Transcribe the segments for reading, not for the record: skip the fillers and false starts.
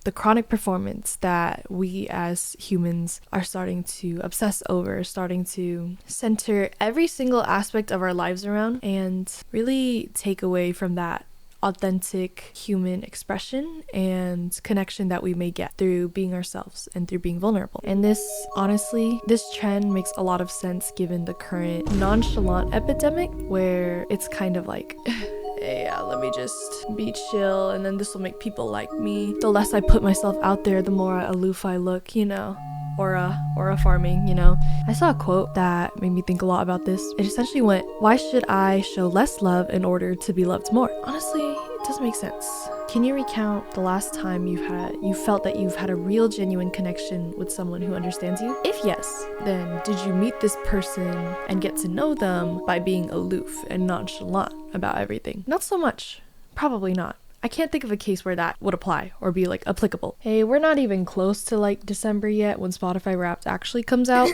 the chronic performance that we as humans are starting to obsess over, starting to center every single aspect of our lives around, and really take away from that authentic human expression and connection that we may get through being ourselves and through being vulnerable. And this trend makes a lot of sense given the current nonchalant epidemic, where it's kind of like yeah, let me just be chill and then this will make people like me. The less I put myself out there, the more aloof I look, you know. Aura farming, you know. I saw a quote that made me think a lot about this. It essentially went, why should I show less love in order to be loved more? Honestly, it doesn't make sense. Can you recount the last time you felt that you've had a real genuine connection with someone who understands you? If yes, then did you meet this person and get to know them by being aloof and nonchalant about everything? Not so much. Probably not. I can't think of a case where that would apply or be like applicable. Hey, we're not even close to like December yet when Spotify Wrapped actually comes out.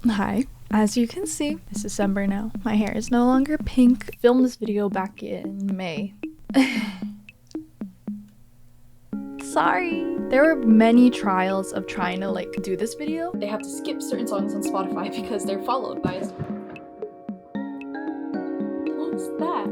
Hi, as you can see, it's December now. My hair is no longer pink. Filmed this video back in May. Sorry. There were many trials of trying to like do this video. They have to skip certain songs on Spotify because they're followed by what's that?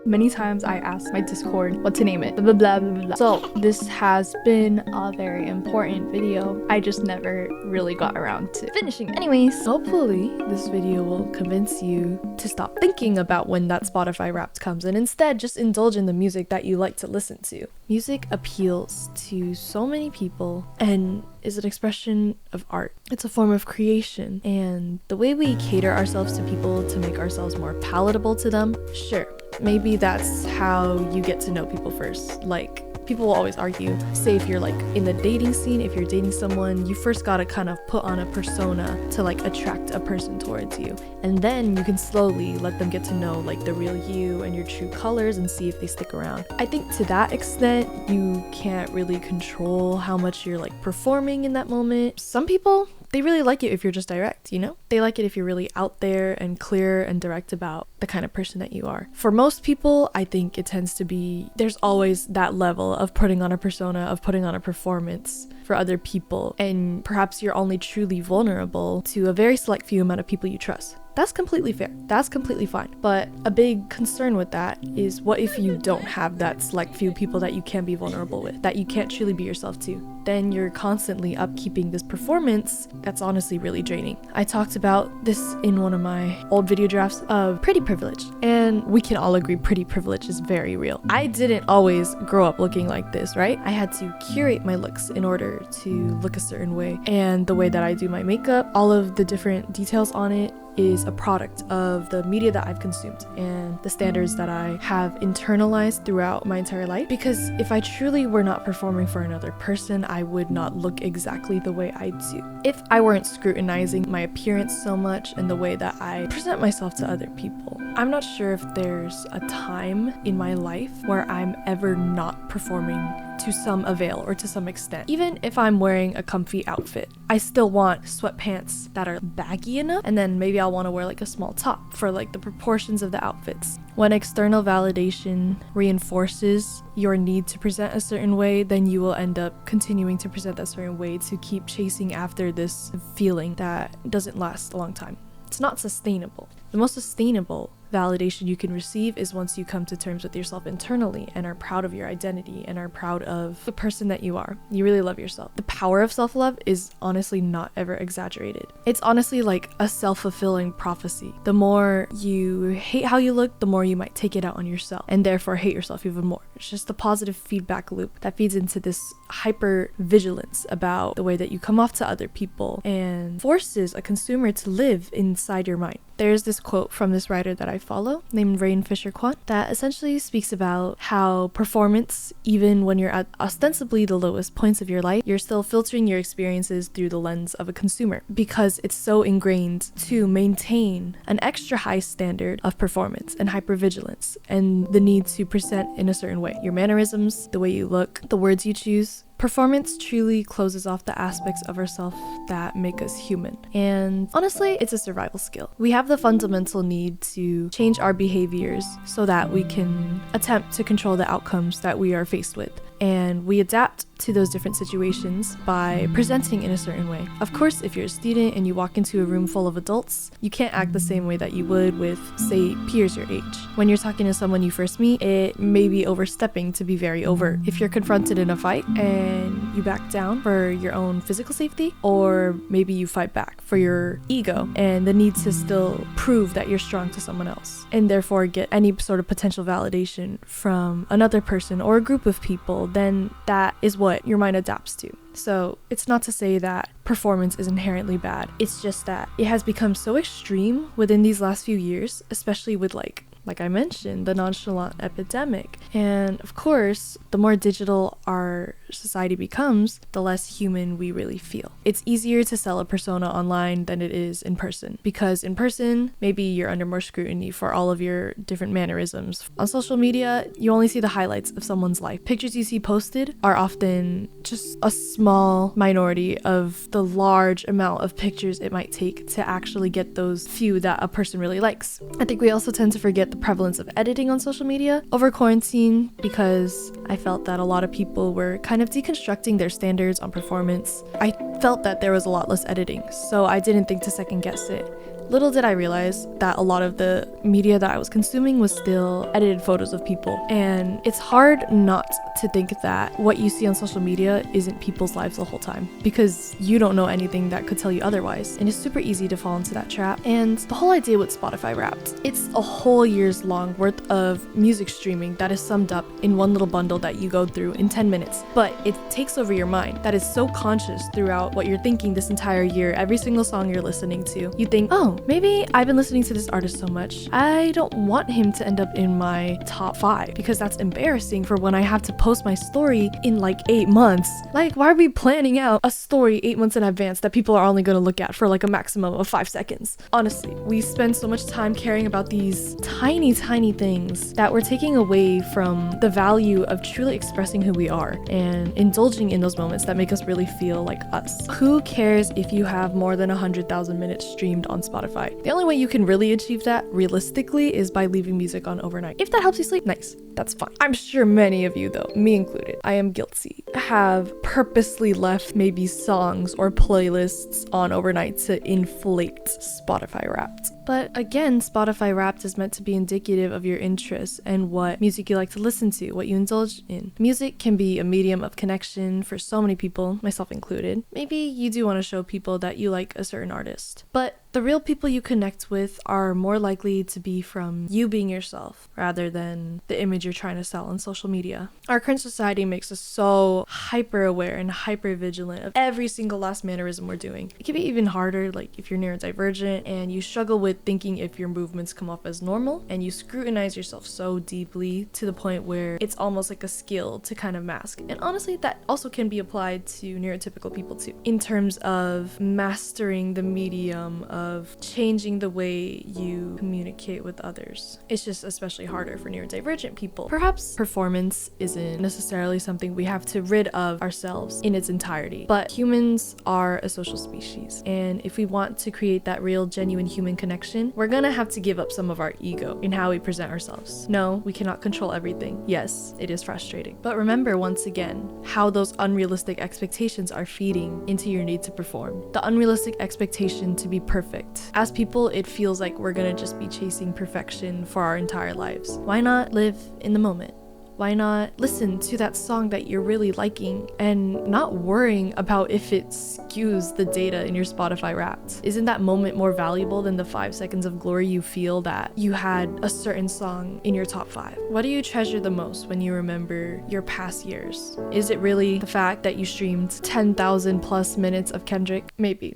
Many times I asked my Discord what to name it, blah blah blah blah blah. So this has been a very important video. I just never really got around to finishing. Anyways, hopefully this video will convince you to stop thinking about when that Spotify Wrapped comes and instead just indulge in the music that you like to listen to. Music appeals to so many people and is an expression of art. It's a form of creation, and the way we cater ourselves to people to make ourselves more palatable to them, sure, maybe that's how you get to know people first. Like, people will always argue, say if you're like in the dating scene, if you're dating someone, you first gotta kind of put on a persona to like attract a person towards you, and then you can slowly let them get to know like the real you and your true colors and see if they stick around. I think to that extent you can't really control how much you're like performing in that moment. Some people, they really like it if you're just direct, you know? They like it if you're really out there and clear and direct about the kind of person that you are. For most people, I think it tends to be, there's always that level of putting on a persona, of putting on a performance for other people, and perhaps you're only truly vulnerable to a very select few amount of people you trust. That's completely fair. That's completely fine. But a big concern with that is, what if you don't have that select few people that you can be vulnerable with, that you can't truly be yourself to? Then you're constantly upkeeping this performance that's honestly really draining. I talked about this in one of my old video drafts of pretty privilege, and we can all agree pretty privilege is very real. I didn't always grow up looking like this, right? I had to curate my looks in order to look a certain way, and the way that I do my makeup, all of the different details on it, is a product of the media that I've consumed and the standards that I have internalized throughout my entire life. Because if I truly were not performing for another person, I would not look exactly the way I do. If I weren't scrutinizing my appearance so much and the way that I present myself to other people. I'm not sure if there's a time in my life where I'm ever not performing to some avail or to some extent. Even if I'm wearing a comfy outfit, I still want sweatpants that are baggy enough, and then maybe I'll want to wear like a small top for like the proportions of the outfits. When external validation reinforces your need to present a certain way, then you will end up continuing to present that certain way to keep chasing after this feeling that doesn't last a long time. It's not sustainable. The most sustainable validation you can receive is once you come to terms with yourself internally and are proud of your identity and are proud of the person that you are. You really love yourself. The power of self-love is honestly not ever exaggerated. It's honestly like a self-fulfilling prophecy. The more you hate how you look, the more you might take it out on yourself and therefore hate yourself even more. It's just a positive feedback loop that feeds into this hyper vigilance about the way that you come off to other people and forces a consumer to live inside your mind. There's this quote from this writer that I follow named Rain Fisher Kwan that essentially speaks about how performance, even when you're at ostensibly the lowest points of your life, you're still filtering your experiences through the lens of a consumer because it's so ingrained to maintain an extra high standard of performance and hypervigilance and the need to present in a certain way. Your mannerisms, the way you look, the words you choose, Performance truly closes off the aspects of ourselves that make us human. And honestly, it's a survival skill. We have the fundamental need to change our behaviors so that we can attempt to control the outcomes that we are faced with. And we adapt to those different situations by presenting in a certain way. Of course, if you're a student and you walk into a room full of adults, you can't act the same way that you would with, say, peers your age. When you're talking to someone you first meet, it may be overstepping to be very overt. If you're confronted in a fight and you back down for your own physical safety, or maybe you fight back for your ego and the need to still prove that you're strong to someone else, and therefore get any sort of potential validation from another person or a group of people, then that is what your mind adapts to. So it's not to say that performance is inherently bad. It's just that it has become so extreme within these last few years, especially with like I mentioned, the nonchalant epidemic. And of course, the more digital our society becomes, the less human we really feel. It's easier to sell a persona online than it is in person, because in person, maybe you're under more scrutiny for all of your different mannerisms. On social media, you only see the highlights of someone's life. Pictures you see posted are often just a small minority of the large amount of pictures it might take to actually get those few that a person really likes. I think we also tend to forget the prevalence of editing on social media over quarantine, because I felt that a lot of people were kind of deconstructing their standards on performance. I felt that there was a lot less editing, so I didn't think to second guess it. Little did I realize that a lot of the media that I was consuming was still edited photos of people. And it's hard not to think that what you see on social media isn't people's lives the whole time, because you don't know anything that could tell you otherwise. And it's super easy to fall into that trap. And the whole idea with Spotify Wrapped, it's a whole year's long worth of music streaming that is summed up in one little bundle that you go through in 10 minutes. But it takes over your mind. That is so conscious throughout what you're thinking this entire year. Every single song you're listening to, you think, oh, maybe I've been listening to this artist so much, I don't want him to end up in my top 5, because that's embarrassing for when I have to post my story in like 8 months. Like, why are we planning out a story 8 months in advance that people are only going to look at for like a maximum of 5 seconds? Honestly, we spend so much time caring about these tiny things that we're taking away from the value of truly expressing who we are and indulging in those moments that make us really feel like us. Who cares if you have more than 100,000 minutes streamed on Spotify? The only way you can really achieve that realistically is by leaving music on overnight. If that helps you sleep, nice. That's fine. I'm sure many of you, though, me included, I am guilty, have purposely left maybe songs or playlists on overnight to inflate Spotify Wrapped. But again, Spotify Wrapped is meant to be indicative of your interests and what music you like to listen to, what you indulge in. Music can be a medium of connection for so many people, myself included. Maybe you do want to show people that you like a certain artist, but the real people you connect with are more likely to be from you being yourself rather than the image you're trying to sell on social media. Our current society makes us so hyper aware and hyper vigilant of every single last mannerism we're doing. It can be even harder, like if you're neurodivergent and you struggle with thinking if your movements come off as normal, and you scrutinize yourself so deeply to the point where it's almost like a skill to kind of mask. And honestly, that also can be applied to neurotypical people too, in terms of mastering the medium of changing the way you communicate with others. It's just especially harder for neurodivergent people. Perhaps performance isn't necessarily something we have to rid of ourselves in its entirety, but humans are a social species, and if we want to create that real, genuine human connection, we're gonna have to give up some of our ego in how we present ourselves. No, we cannot control everything. Yes, it is frustrating. But remember, once again, how those unrealistic expectations are feeding into your need to perform. The unrealistic expectation to be perfect. As people, it feels like we're gonna just be chasing perfection for our entire lives. Why not live in the moment? Why not listen to that song that you're really liking and not worrying about if it skews the data in your Spotify Wrapped? Isn't that moment more valuable than the 5 seconds of glory you feel that you had a certain song in your top 5? What do you treasure the most when you remember your past years? Is it really the fact that you streamed 10,000 plus minutes of Kendrick? Maybe.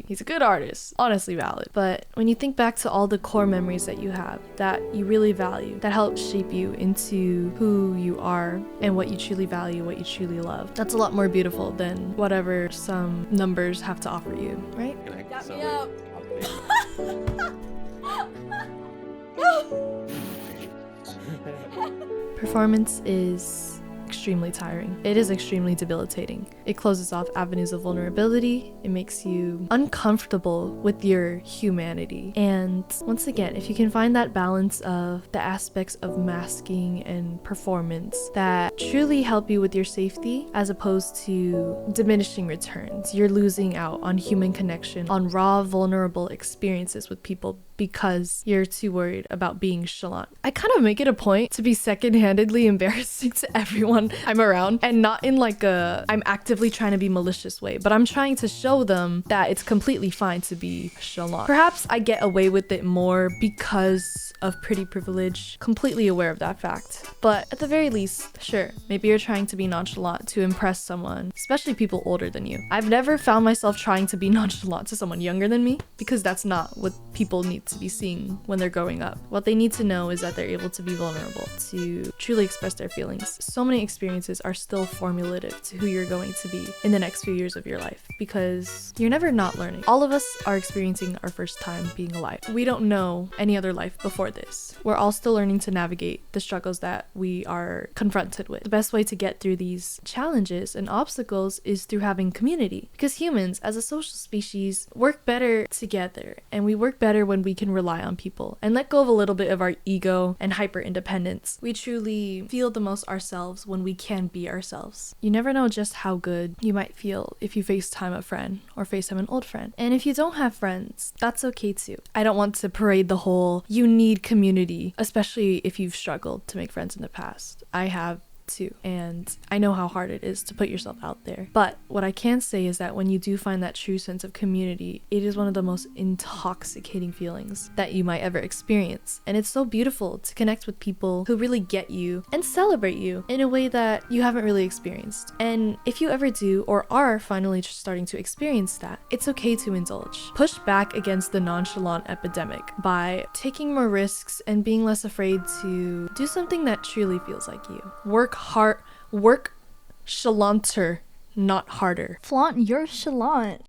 He's a good artist, honestly valid. But when you think back to all the core memories that you have, that you really value, that help shape you into who you are and what you truly value, what you truly love, that's a lot more beautiful than whatever some numbers have to offer you, right? Got me up. Performance is extremely tiring. It is extremely debilitating. It closes off avenues of vulnerability. It makes you uncomfortable with your humanity. And once again, if you can find that balance of the aspects of masking and performance that truly help you with your safety as opposed to diminishing returns, you're losing out on human connection, on raw, vulnerable experiences with people because you're too worried about being chalant. I kind of make it a point to be second-handedly embarrassing to everyone I'm around, and not in like a I'm actively trying to be malicious way, but I'm trying to show them that it's completely fine to be chalant. Perhaps I get away with it more because of pretty privilege, completely aware of that fact. But at the very least, sure, maybe you're trying to be nonchalant to impress someone, especially people older than you. I've never found myself trying to be nonchalant to someone younger than me because that's not what people need to be seeing when they're growing up. What they need to know is that they're able to be vulnerable, to truly express their feelings. So many experiences are still formulative to who you're going to be in the next few years of your life because you're never not learning. All of us are experiencing our first time being alive. We don't know any other life before this. We're all still learning to navigate the struggles that we are confronted with. The best way to get through these challenges and obstacles is through having community, because humans as a social species work better together, and we work better when we can rely on people and let go of a little bit of our ego and hyper independence. We truly feel the most ourselves when we can be ourselves. You never know just how good you might feel if you FaceTime a friend or FaceTime an old friend. And if you don't have friends, that's okay too. I don't want to parade the whole you need community, especially if you've struggled to make friends in the past. I have too, and I know how hard it is to put yourself out there. But what I can say is that when you do find that true sense of community, it is one of the most intoxicating feelings that you might ever experience. And it's so beautiful to connect with people who really get you and celebrate you in a way that you haven't really experienced. And if you ever do or are finally starting to experience that, it's okay to indulge. Push back against the nonchalant epidemic by taking more risks and being less afraid to do something that truly feels like you. Work chalanter, not harder. Flaunt your chalant.